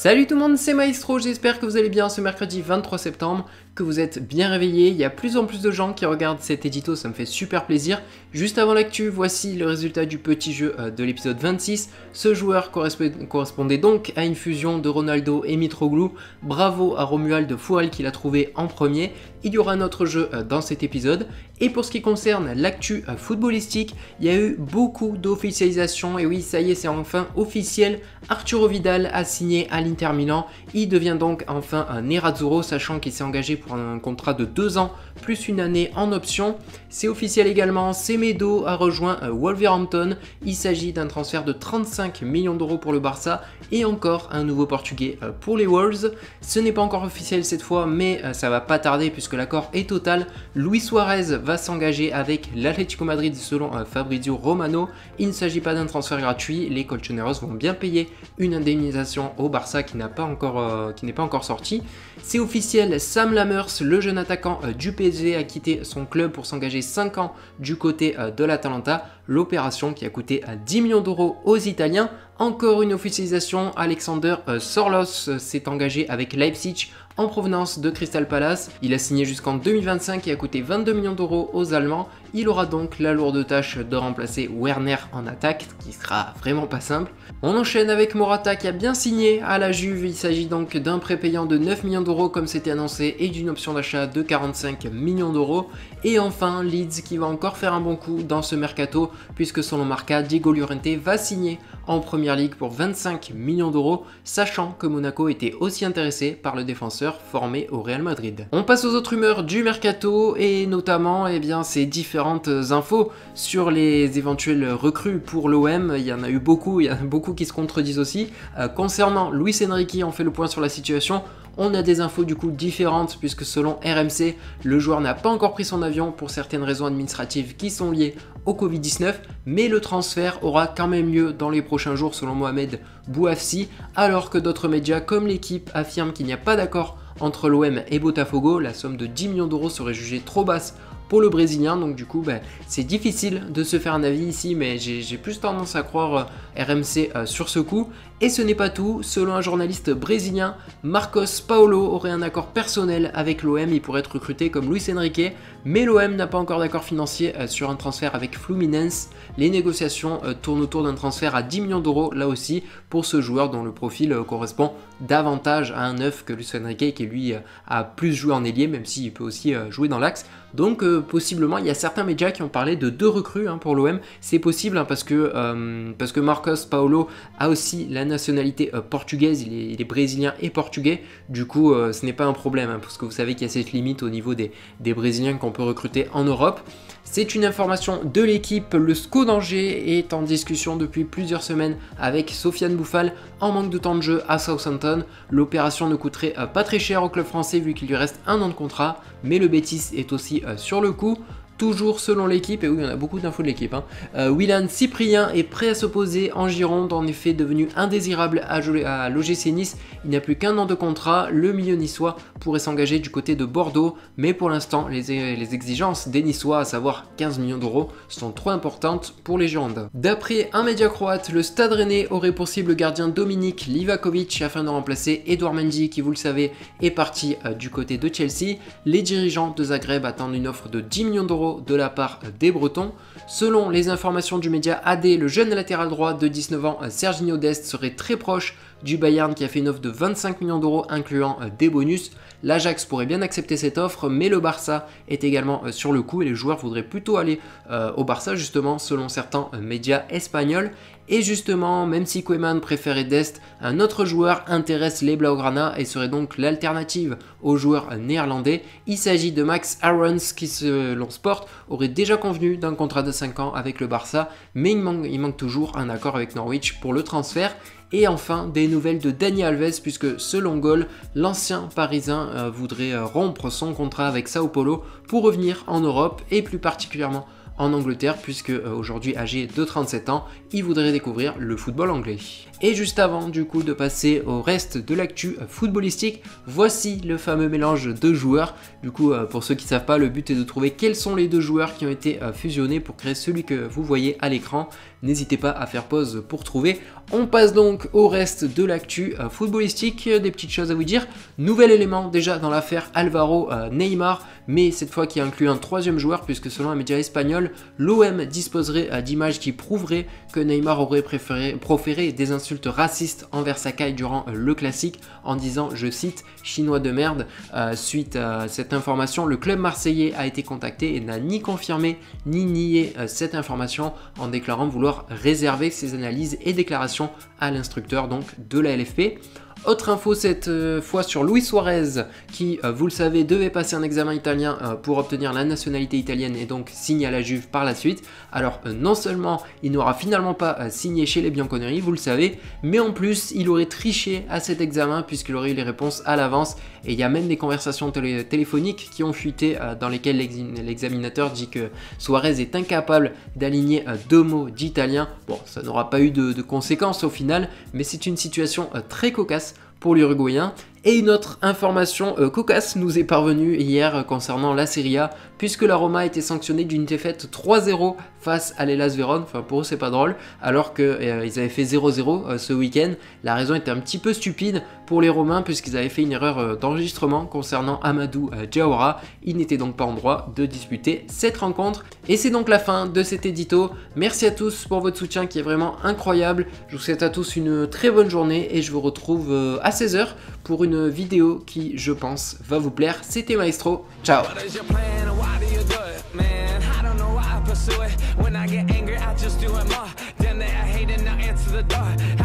Salut tout le monde, c'est Maestro, j'espère que vous allez bien ce mercredi 23 septembre, que vous êtes bien réveillés. Il y a plus en plus de gens qui regardent cet édito, ça me fait super plaisir. Juste avant l'actu, voici le résultat du petit jeu de l'épisode 26. Ce joueur correspondait donc à une fusion de Ronaldo et Mitroglou. Bravo à Romuald Foual qui l'a trouvé en premier. Il y aura un autre jeu dans cet épisode. Et pour ce qui concerne l'actu footballistique, il y a eu beaucoup d'officialisation. Et oui, ça y est, c'est enfin officiel. Arturo Vidal a signé à l'Inter Milan. Il devient donc enfin un Nerazzurro, sachant qu'il s'est engagé pour un contrat de 2 ans plus une année en option. C'est officiel également, Semedo a rejoint Wolverhampton. Il s'agit d'un transfert de 35 millions d'euros pour le Barça et encore un nouveau portugais pour les Wolves. Ce n'est pas encore officiel cette fois, mais ça va pas tarder puisque l'accord est total. Luis Suarez va s'engager avec l'Atlético Madrid selon Fabrizio Romano. Il ne s'agit pas d'un transfert gratuit, les Colchoneros vont bien payer une indemnisation au Barça qui n'est pas encore sortie. C'est officiel, Sam Lammers, le jeune attaquant du PSG, a quitté son club pour s'engager 5 ans du côté de l'Atalanta. L'opération qui a coûté 10 millions d'euros aux Italiens. Encore une officialisation, Alexander Sorloth s'est engagé avec Leipzig en provenance de Crystal Palace. Il a signé jusqu'en 2025 et a coûté 22 millions d'euros aux Allemands. Il aura donc la lourde tâche de remplacer Werner en attaque, qui sera vraiment pas simple. On enchaîne avec Morata qui a bien signé à la Juve. Il s'agit donc d'un prêt payant de 9 millions d'euros comme c'était annoncé et d'une option d'achat de 45 millions d'euros. Et enfin Leeds qui va encore faire un bon coup dans ce mercato puisque selon Marca, Diego Llorente va signer en Première Ligue pour 25 millions d'euros, sachant que Monaco était aussi intéressé par le défenseur formé au Real Madrid. On passe aux autres rumeurs du mercato et notamment ces différentes infos sur les éventuelles recrues pour l'OM. Il y en a eu beaucoup, il y en a beaucoup qui se contredisent aussi. Concernant Luis Enrique, on fait le point sur la situation. On a des infos du coup différentes puisque selon RMC, le joueur n'a pas encore pris son avion pour certaines raisons administratives qui sont liées au Covid-19, mais le transfert aura quand même lieu dans les prochains jours selon Mohamed Bouafsi, alors que d'autres médias comme l'équipe affirment qu'il n'y a pas d'accord entre l'OM et Botafogo. La somme de 10 millions d'euros serait jugée trop basse pour le Brésilien, donc du coup c'est difficile de se faire un avis ici, mais j'ai plus tendance à croire RMC sur ce coup. Et ce n'est pas tout, selon un journaliste brésilien, Marcos Paulo aurait un accord personnel avec l'OM, il pourrait être recruté comme Luis Enrique, mais l'OM n'a pas encore d'accord financier sur un transfert avec Fluminense. Les négociations tournent autour d'un transfert à 10 millions d'euros là aussi pour ce joueur dont le profil correspond davantage à un neuf que Luis Enrique qui lui a plus joué en ailier, même s'il peut aussi jouer dans l'axe. Donc possiblement il y a certains médias qui ont parlé de 2 recrues pour l'OM. C'est possible parce que Marcos Paulo a aussi la nationalité portugaise, il est brésilien et portugais. Du coup ce n'est pas un problème parce que vous savez qu'il y a cette limite au niveau des Brésiliens qu'on peut recruter en Europe. C'est une information de l'équipe, le SCO d'Angers est en discussion depuis plusieurs semaines avec Sofiane Bouffal en manque de temps de jeu à Southampton. L'opération ne coûterait pas très cher au club français vu qu'il lui reste 1 an de contrat, mais le Betis est aussi sur le coup. Toujours selon l'équipe, et oui, on a beaucoup d'infos de l'équipe, Willan Cyprien est prêt à s'opposer en Gironde, en effet devenu indésirable à l'OGC Nice. Il n'a plus qu'1 an de contrat, le milieu niçois pourrait s'engager du côté de Bordeaux, mais pour l'instant, les exigences des Niçois, à savoir 15 millions d'euros, sont trop importantes pour les Girondins. D'après un média croate, le Stade Rennais aurait pour cible le gardien Dominik Livakovic afin de remplacer Edouard Mendy, qui vous le savez, est parti du côté de Chelsea. Les dirigeants de Zagreb attendent une offre de 10 millions d'euros de la part des Bretons. Selon les informations du média AD, le jeune latéral droit de 19 ans, Serginho Dest, serait très proche du Bayern qui a fait une offre de 25 millions d'euros incluant des bonus. L'Ajax pourrait bien accepter cette offre, mais le Barça est également sur le coup et les joueurs voudraient plutôt aller au Barça justement selon certains médias espagnols. Et justement, même si Koeman préférait Dest, un autre joueur intéresse les Blaugrana et serait donc l'alternative au joueur néerlandais. Il s'agit de Max Aarons qui, selon Sport, aurait déjà convenu d'un contrat de 5 ans avec le Barça, mais il manque toujours un accord avec Norwich pour le transfert. Et enfin, des nouvelles de Dani Alves puisque selon Goal, l'ancien parisien voudrait rompre son contrat avec Sao Paulo pour revenir en Europe et plus particulièrement en Angleterre puisque aujourd'hui âgé de 37 ans, il voudrait découvrir le football anglais. Et juste avant du coup de passer au reste de l'actu footballistique, voici le fameux mélange de joueurs. Du coup pour ceux qui ne savent pas, le but est de trouver quels sont les deux joueurs qui ont été fusionnés pour créer celui que vous voyez à l'écran. N'hésitez pas à faire pause pour trouver. On passe donc au reste de l'actu footballistique, des petites choses à vous dire. Nouvel élément déjà dans l'affaire Alvaro Neymar, mais cette fois qui inclut un troisième joueur puisque selon un média espagnol, l'OM disposerait d'images qui prouveraient que Neymar aurait proféré des insultes racistes envers Sakai durant le classique en disant, je cite, chinois de merde. Suite à cette information, le club marseillais a été contacté et n'a ni confirmé ni nié cette information en déclarant vouloir réserver ses analyses et déclarations à l'instructeur donc de la LFP. Autre info cette fois sur Luis Suarez qui, vous le savez, devait passer un examen italien pour obtenir la nationalité italienne et donc signer à la Juve par la suite. Alors non seulement il n'aura finalement pas signé chez les Bianconeri, vous le savez, mais en plus il aurait triché à cet examen puisqu'il aurait eu les réponses à l'avance et il y a même des conversations téléphoniques qui ont fuité dans lesquelles l'examinateur dit que Suarez est incapable d'aligner deux mots d'italien. Bon, ça n'aura pas eu de conséquences au final, mais c'est une situation très cocasse pour l'Uruguayen. Et une autre information cocasse nous est parvenue hier concernant la Serie A, puisque la Roma a été sanctionnée d'une défaite 3-0 face à l'Hellas Vérone. Enfin pour eux c'est pas drôle, alors qu'ils avaient fait 0-0 ce week-end. La raison était un petit peu stupide pour les Romains puisqu'ils avaient fait une erreur d'enregistrement concernant Amadou Diawara. Il n'était donc pas en droit de disputer cette rencontre. Et c'est donc la fin de cet édito. Merci à tous pour votre soutien qui est vraiment incroyable. Je vous souhaite à tous une très bonne journée et je vous retrouve à 16 h pour une vidéo qui, je pense, va vous plaire. C'était Maestro, ciao. When I get angry, I just do it more. Then they hate and now answer the door.